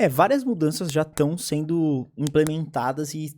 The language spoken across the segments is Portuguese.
Várias mudanças já estão sendo implementadas e,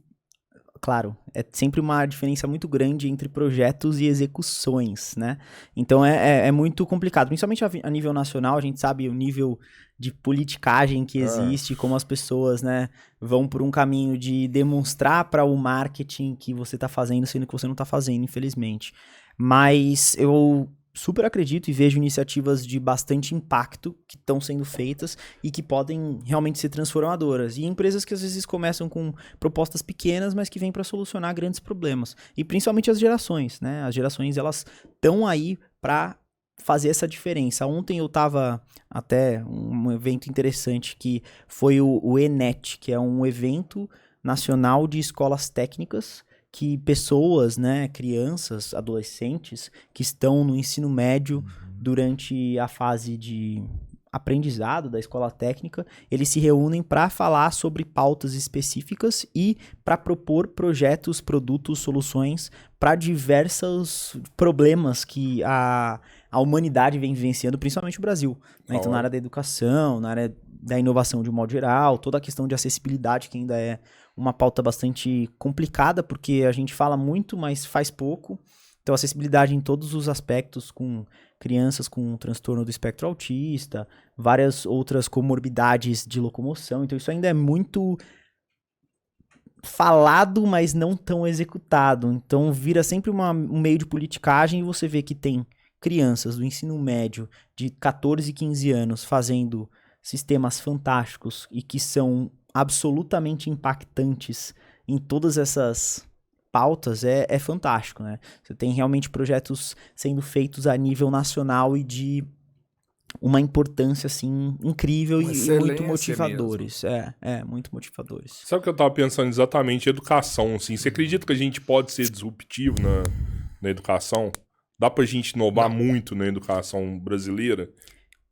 claro, é sempre uma diferença muito grande entre projetos e execuções, né? Então é muito complicado, principalmente a nível nacional. A gente sabe o nível de politicagem que existe, como as pessoas, né, vão por um caminho de demonstrar para o marketing que você está fazendo, sendo que você não está fazendo, infelizmente. Mas eu super acredito e vejo iniciativas de bastante impacto que estão sendo feitas e que podem realmente ser transformadoras. E empresas que às vezes começam com propostas pequenas, mas que vêm para solucionar grandes problemas. E principalmente as gerações, né? As gerações, elas estão aí para fazer essa diferença. Ontem eu estava até um evento interessante que foi o ENET, que é um evento nacional de escolas técnicas que pessoas, né, crianças, adolescentes que estão no ensino médio durante a fase de aprendizado da escola técnica, eles se reúnem para falar sobre pautas específicas e para propor projetos, produtos, soluções para diversos problemas que a humanidade vem vivenciando, principalmente o Brasil, né? Então, na área da educação, na área da inovação de um modo geral, toda a questão de acessibilidade, que ainda é uma pauta bastante complicada, porque a gente fala muito, mas faz pouco. Então, acessibilidade em todos os aspectos, com crianças com transtorno do espectro autista, várias outras comorbidades de locomoção. Então, isso ainda é muito falado, mas não tão executado. Então, vira sempre um meio de politicagem e você vê que tem crianças do ensino médio de 14, 15 anos fazendo sistemas fantásticos e que são absolutamente impactantes em todas essas pautas, é fantástico, né? Você tem realmente projetos sendo feitos a nível nacional e de uma importância, assim, incrível e muito motivadores. Muito motivadores. Sabe o que eu tava pensando exatamente? Educação, assim. Você acredita que a gente pode ser disruptivo na educação? Dá pra gente inovar muito na educação brasileira?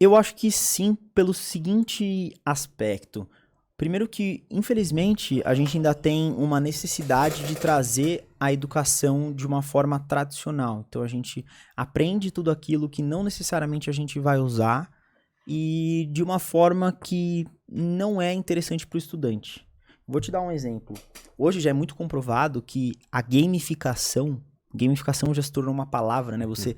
Eu acho que sim, pelo seguinte aspecto. Primeiro que, infelizmente, a gente ainda tem uma necessidade de trazer a educação de uma forma tradicional. Então, a gente aprende tudo aquilo que não necessariamente a gente vai usar e de uma forma que não é interessante para o estudante. Vou te dar um exemplo. Hoje já é muito comprovado que a gamificação já se tornou uma palavra, né? Você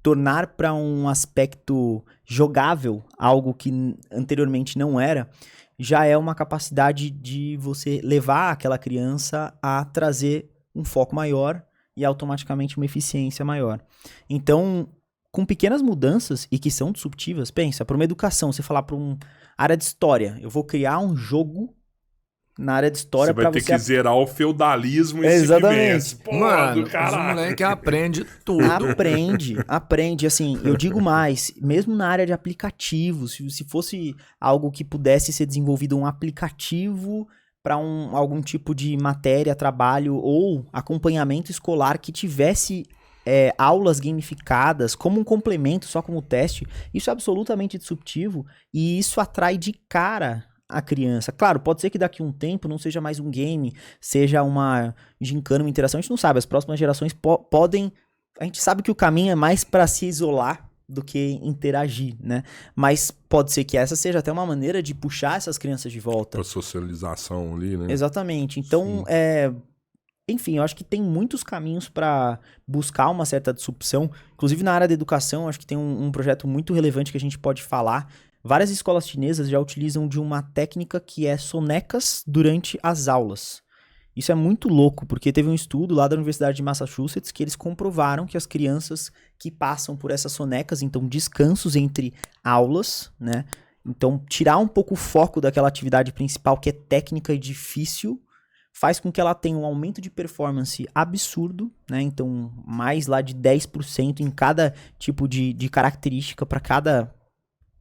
tornar para um aspecto jogável algo que anteriormente não era, já é uma capacidade de você levar aquela criança a trazer um foco maior e automaticamente uma eficiência maior. Então, com pequenas mudanças e que são disruptivas, pensa, para uma educação, você falar para uma área de história, eu vou criar um jogo na área de história para você... Você vai ter que zerar o feudalismo e exatamente. Mano, os moleques aprendem tudo. Aprende. Assim, eu digo mais, mesmo na área de aplicativos, se fosse algo que pudesse ser desenvolvido um aplicativo para algum tipo de matéria, trabalho ou acompanhamento escolar que tivesse aulas gamificadas como um complemento, só como teste, isso é absolutamente disruptivo e isso atrai de cara a criança. Claro, pode ser que daqui a um tempo não seja mais um game, seja uma gincana, uma interação, a gente não sabe, as próximas gerações podem... A gente sabe que o caminho é mais para se isolar do que interagir, né? Mas pode ser que essa seja até uma maneira de puxar essas crianças de volta. Pra socialização ali, né? Exatamente. Então, enfim, eu acho que tem muitos caminhos para buscar uma certa disrupção. Inclusive na área da educação, acho que tem um projeto muito relevante que a gente pode falar. Várias escolas chinesas já utilizam de uma técnica que é sonecas durante as aulas. Isso é muito louco, porque teve um estudo lá da Universidade de Massachusetts que eles comprovaram que as crianças que passam por essas sonecas, então descansos entre aulas, né? Então tirar um pouco o foco daquela atividade principal que é técnica e difícil, faz com que ela tenha um aumento de performance absurdo, né? Então mais lá de 10% em cada tipo de característica para cada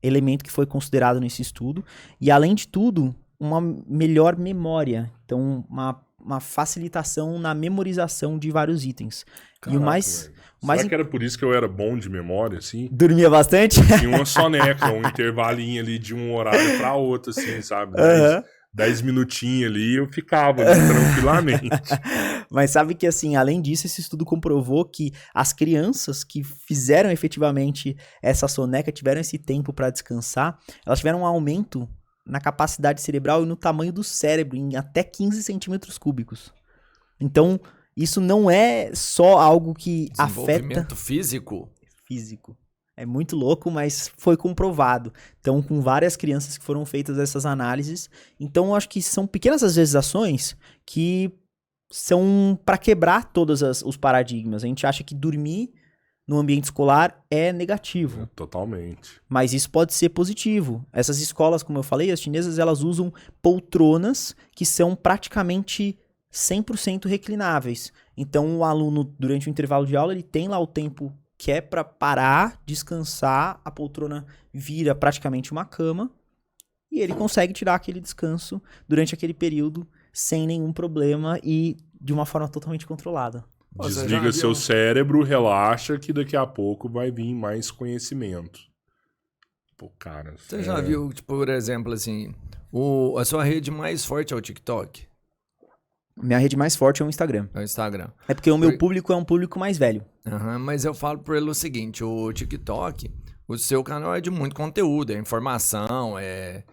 elemento que foi considerado nesse estudo, e além de tudo, uma melhor memória, então uma facilitação na memorização de vários itens. Caraca, e o mais Será que era por isso que eu era bom de memória, assim? Dormia bastante? Tinha uma soneca, um intervalinho ali de um horário pra outro, assim, sabe? 10 minutinhos ali, eu ficava ali tranquilamente. Mas sabe que, assim, além disso, esse estudo comprovou que as crianças que fizeram efetivamente essa soneca, tiveram esse tempo para descansar, elas tiveram um aumento na capacidade cerebral e no tamanho do cérebro, em até 15 centímetros cúbicos. Então, isso não é só algo que afeta... Desenvolvimento físico. É muito louco, mas foi comprovado. Então, com várias crianças que foram feitas essas análises. Então, eu acho que são pequenas, às vezes, ações que são para quebrar todos os paradigmas. A gente acha que dormir no ambiente escolar é negativo. Totalmente. Mas isso pode ser positivo. Essas escolas, como eu falei, as chinesas, elas usam poltronas que são praticamente 100% reclináveis. Então, o aluno, durante o intervalo de aula, ele tem lá o tempo que é para parar, descansar, a poltrona vira praticamente uma cama e ele consegue tirar aquele descanso durante aquele período sem nenhum problema e de uma forma totalmente controlada. Desliga seu cérebro, relaxa que daqui a pouco vai vir mais conhecimento. Pô, cara... Você já viu, tipo, por exemplo, assim, a sua rede mais forte é o TikTok? Minha rede mais forte é o Instagram. É o Instagram. É porque o meu público é um público mais velho. Mas eu falo por ele o seguinte, o TikTok, o seu canal é de muito conteúdo, é informação, é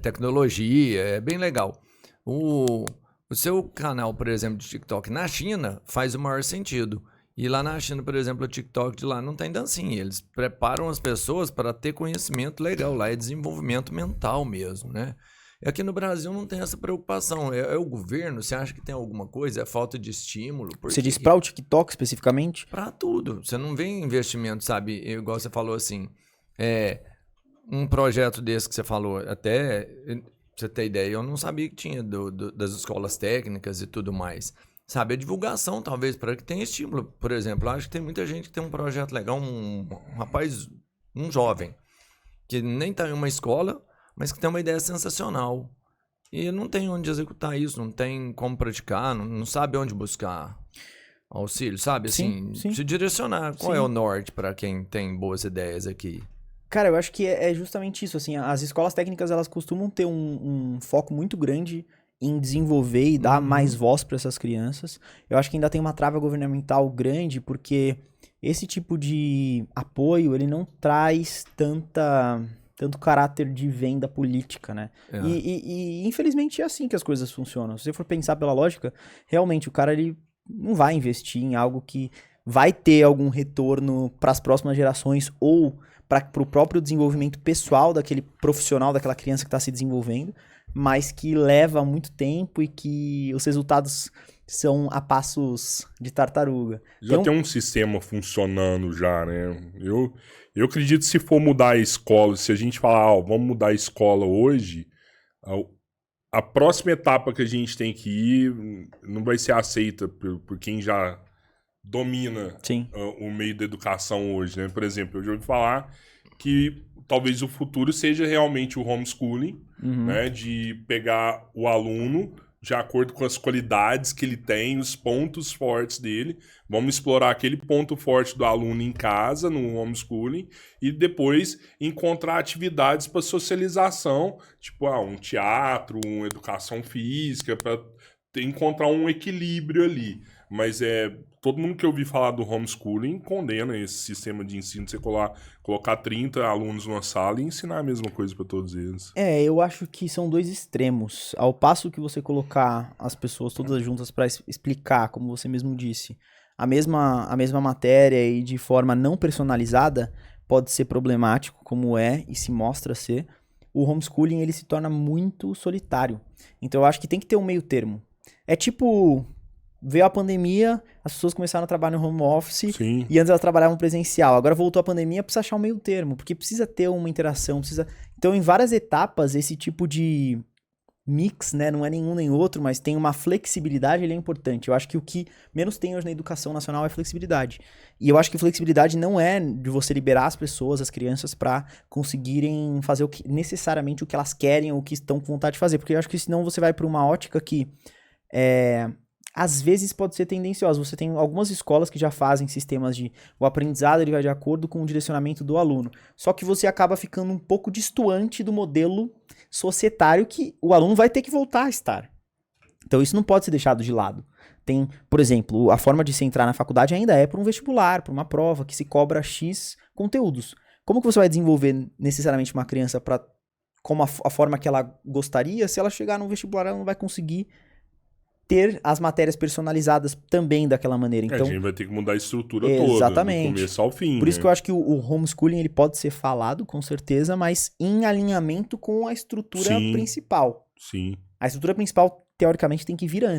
tecnologia, é bem legal. O seu canal, por exemplo, de TikTok na China faz o maior sentido. E lá na China, por exemplo, o TikTok de lá não tem dancinha. Eles preparam as pessoas para ter conhecimento legal. Lá é desenvolvimento mental mesmo, né? E aqui no Brasil não tem essa preocupação. É o governo? Você acha que tem alguma coisa? É falta de estímulo? Você diz para o TikTok especificamente? Para tudo. Você não vê investimento, sabe? Igual você falou assim, um projeto desse que você falou, até pra você ter ideia, eu não sabia que tinha das escolas técnicas e tudo mais. Sabe, a divulgação talvez para que tenha estímulo. Por exemplo, eu acho que tem muita gente que tem um projeto legal, um rapaz, um jovem, que nem tá em uma escola, mas que tem uma ideia sensacional. E não tem onde executar isso, não tem como praticar, não sabe onde buscar auxílio, sabe? Assim, sim. se direcionar. Qual é o norte para quem tem boas ideias aqui? Cara, eu acho que é justamente isso, assim, as escolas técnicas, elas costumam ter um foco muito grande em desenvolver e dar mais voz para essas crianças. Eu acho que ainda tem uma trava governamental grande, porque esse tipo de apoio, ele não traz tanto caráter de venda política, né? E infelizmente é assim que as coisas funcionam. Se você for pensar pela lógica, realmente o cara ele não vai investir em algo que vai ter algum retorno para as próximas gerações ou para o próprio desenvolvimento pessoal daquele profissional, daquela criança que está se desenvolvendo, mas que leva muito tempo e que os resultados são a passos de tartaruga. Já tem um sistema funcionando já, né? Eu acredito que se for mudar a escola, se a gente falar, vamos mudar a escola hoje, a próxima etapa que a gente tem que ir não vai ser aceita por quem já domina o meio da educação hoje, né? Por exemplo, eu já ouvi falar que talvez o futuro seja realmente o homeschooling, né? De pegar o aluno de acordo com as qualidades que ele tem, os pontos fortes dele. Vamos explorar aquele ponto forte do aluno em casa, no homeschooling, e depois encontrar atividades para socialização, tipo um teatro, uma educação física, para encontrar um equilíbrio ali. Mas todo mundo que eu ouvi falar do homeschooling condena esse sistema de ensino, você colocar 30 alunos numa sala e ensinar a mesma coisa para todos eles. Eu acho que são dois extremos. Ao passo que você colocar as pessoas todas juntas para explicar, como você mesmo disse, a mesma matéria e de forma não personalizada, pode ser problemático, como e se mostra ser. O homeschooling ele se torna muito solitário. Então eu acho que tem que ter um meio termo. É tipo... Veio a pandemia, as pessoas começaram a trabalhar no home office. Sim. E antes elas trabalhavam presencial. Agora voltou a pandemia, precisa achar um meio termo, porque precisa ter uma interação, Então, em várias etapas, esse tipo de mix, né, não é nenhum nem outro, mas tem uma flexibilidade, ele é importante. Eu acho que o que menos tem hoje na educação nacional é flexibilidade. E eu acho que flexibilidade não é de você liberar as pessoas, as crianças, para conseguirem fazer necessariamente o que elas querem ou o que estão com vontade de fazer, porque eu acho que senão você vai para uma ótica que às vezes pode ser tendenciosa. Você tem algumas escolas que já fazem sistemas de... O aprendizado ele vai de acordo com o direcionamento do aluno. Só que você acaba ficando um pouco distoante do modelo societário que o aluno vai ter que voltar a estar. Então isso não pode ser deixado de lado. Tem, por exemplo, a forma de se entrar na faculdade ainda é por um vestibular, por uma prova que se cobra X conteúdos. Como que você vai desenvolver necessariamente uma criança para como a forma que ela gostaria, se ela chegar no vestibular, ela não vai conseguir ter as matérias personalizadas também daquela maneira. Então, a gente vai ter que mudar a estrutura toda, exatamente. do começo ao fim. Por isso que eu acho que o homeschooling ele pode ser falado, com certeza, mas em alinhamento com a estrutura Sim. principal. Sim. A estrutura principal, teoricamente, tem que vir antes.